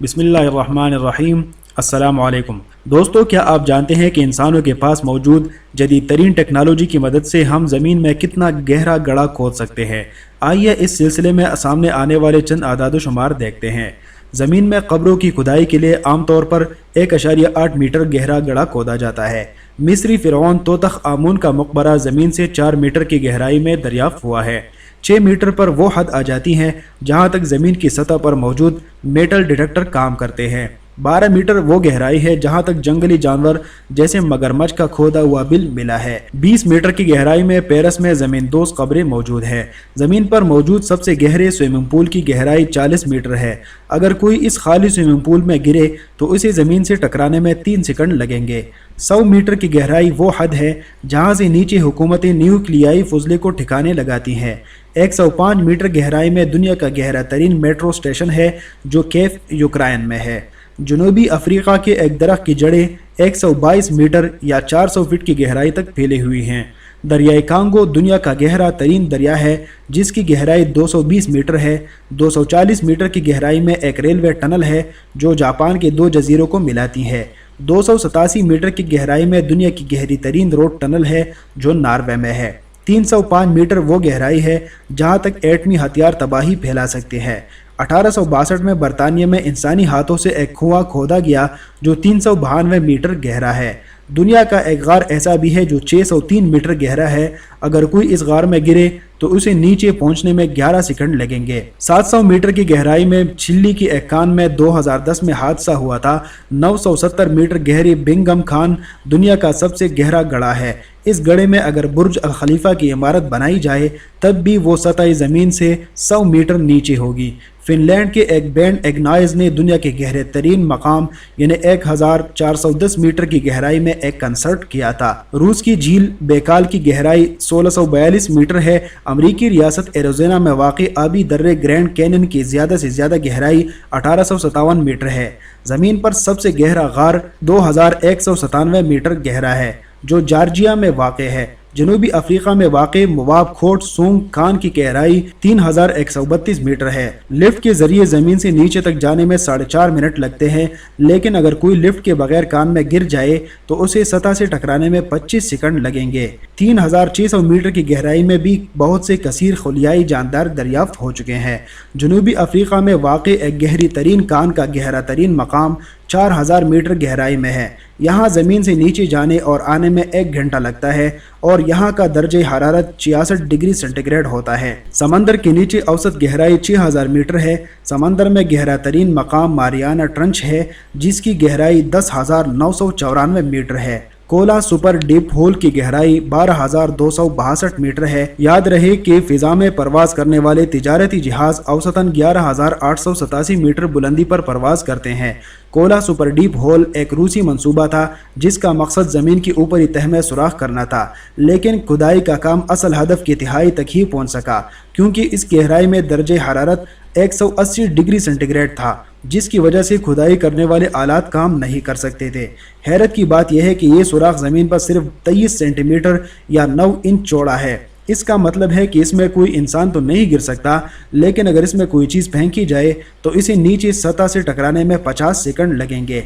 बिस्मिल्लाहिर्रहमानिर्रहीम। अस्सलाम वालेकुम दोस्तों, क्या आप जानते हैं कि इंसानों के पास मौजूद जदीद तरीन टेक्नोलॉजी की मदद से हम ज़मीन में कितना गहरा गड़ा खोद सकते हैं। आइए इस सिलसिले में सामने आने वाले चंद आदाद शुमार देखते हैं। ज़मीन में कब्रों की खुदाई के लिए आमतौर पर 1.8 मीटर गहरा गड़ा खोदा जाता है। मिस्री फ़िरौन तोतख आमून का मकबरा ज़मीन से 4 मीटर की गहराई में दरियाफ्त हुआ है। 6 मीटर पर वो हद आ जाती है जहां तक ज़मीन की सतह पर मौजूद मेटल डिटेक्टर काम करते हैं। 12 मीटर वो गहराई है जहां तक जंगली जानवर जैसे मगरमच्छ का खोदा हुआ बिल मिला है। 20 मीटर की गहराई में पेरिस में ज़मींदोज़ कब्रें मौजूद है। ज़मीन पर मौजूद सबसे गहरे स्विमिंग पूल की गहराई 40 मीटर है। अगर कोई इस खाली स्विमिंग पूल में गिरे तो उसे ज़मीन से टकराने में 3 सेकंड लगेंगे। 100 मीटर की गहराई वो हद है जहां से नीचे हुकूमतें न्यूक्लियाई फुजले को ठिकाने लगाती हैं। 105 मीटर गहराई में दुनिया का गहरा तरीन मेट्रो स्टेशन है जो केफ यूक्रेन में है। जनूबी अफ्रीका के एक दरख्त की जड़ें 122 मीटर या 400 फीट की गहराई तक फैली हुई हैं। दरियाई कांगो दुनिया का गहरा तरीन दरिया है जिसकी गहराई 220 मीटर है। 240 मीटर की गहराई में एक रेलवे टनल है जो जापान के 2 जजीरों को मिलाती है। 287 मीटर की गहराई में दुनिया की गहरी तरीन रोड टनल है जो नॉर्वे में है। 305 मीटर वो गहराई है जहां तक एटमी हथियार तबाही फैला सकते हैं। 1862 में बरतानिया में इंसानी हाथों से एक कुआं खोदा गया जो 392 मीटर गहरा है। दुनिया का एक गार ऐसा भी है जो 603 मीटर गहरा है। अगर कोई इस गार में गिरे तो उसे नीचे पहुंचने में 11 सेकंड लगेंगे। 700 मीटर की गहराई में चिल्ली की एक खान में 2010 में हादसा हुआ था। 970 मीटर गहरी बिंगम खान दुनिया का सबसे गहरा गड़ा है। इस गड़े में अगर बुर्ज अल खलीफा की इमारत बनाई जाए तब भी वो सतह ज़मीन से 100 मीटर नीचे होगी। फिनलैंड के एक बैंड एग्नाइज ने दुनिया के गहरे तरीन मकाम यानी 1410 मीटर की गहराई में एक कंसर्ट किया था। रूस की झील बेकाल की गहराई 1642 मीटर है। अमरीकी रियासत एरिज़ोना में वाक़ई आबी दर्रे ग्रैंड कैनियन की ज़्यादा से ज़्यादा गहराई 1857 मीटर है। ज़मीन पर सबसे गहरा गार 2197 मीटर गहरा है जो जॉर्जिया में वाक़े है। जनूबी अफ्रीका में वाक़े मुवाब खोट सूंग खान की गहराई 3132 मीटर है। लिफ्ट के जरिए ज़मीन से नीचे तक जाने में 4.5 मिनट लगते हैं, लेकिन अगर कोई लिफ्ट के बगैर कान में गिर जाए तो उसे सतह से टकराने में 25 सेकंड लगेंगे। 3600 मीटर की गहराई में भी बहुत से कसीर खुलियाई जानदार दरियाफ्त हो चुके हैं। जनूबी अफ्रीका में वाक़े एक गहरी तरीन कान का गहरा तरीन मकाम 4000 मीटर गहराई में है। यहाँ ज़मीन से नीचे जाने और आने में 1 घंटा लगता है और यहाँ का दर्जे हरारत 66 डिग्री सेंटीग्रेड होता है। समंदर के नीचे औसत गहराई 6000 मीटर है। समंदर में गहरा तरीन मकाम मारियाना ट्रंच है जिसकी गहराई 10,994 मीटर है। कोला सुपर डीप होल की गहराई 12,262 मीटर है। याद रहे कि फिजा में परवाज करने वाले तिजारती जहाज औसतन 11,887 मीटर बुलंदी पर परवाज करते हैं। कोला सुपर डीप होल एक रूसी मंसूबा था जिसका मकसद ज़मीन की ऊपरी तह में सुराख करना था, लेकिन खुदाई का काम असल हदफ की तिहाई तक ही पहुंच सका क्योंकि इस गहराई में दर्जे हरारत 180 डिग्री सेंटीग्रेड था, जिसकी वजह से खुदाई करने वाले आलात काम नहीं कर सकते थे। हैरत की बात यह है कि ये सुराख ज़मीन पर सिर्फ 23 सेंटीमीटर या 9 इंच चौड़ा है। इसका मतलब है कि इसमें कोई इंसान तो नहीं गिर सकता, लेकिन अगर इसमें कोई चीज़ फेंकी जाए तो इसे नीचे सतह से टकराने में 50 सेकंड लगेंगे।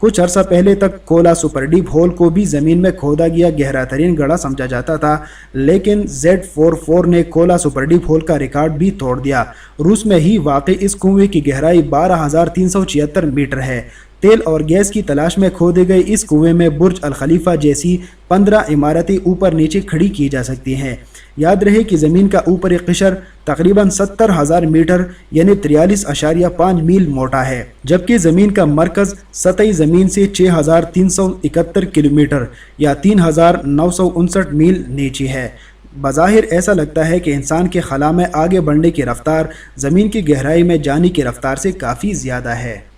कुछ अर्सा पहले तक कोला सुपर डीप होल को भी ज़मीन में खोदा गया गहरा तरीन गड़ा समझा जाता था, लेकिन Z44 ने कोला सुपर डीप होल का रिकॉर्ड भी तोड़ दिया। रूस में ही वाक़ई इस कुएं की गहराई 12,376 मीटर है। तेल और गैस की तलाश में खोदे गए इस कुएं में बुर्ज अल खलीफा जैसी 15 इमारतें ऊपर नीचे खड़ी की जा सकती हैं। याद रहे कि ज़मीन का ऊपरी क़िशर तकरीबन 70,000 मीटर यानी 43.5 मील मोटा है, जबकि ज़मीन का मरकज़ सतही ज़मीन से 6,371 किलोमीटर या 3,959 मील नीचे है। बज़ाहिर ऐसा लगता है कि इंसान के खला में आगे बढ़ने की रफ्तार ज़मीन की गहराई में जाने की रफ्तार से काफ़ी ज़्यादा है।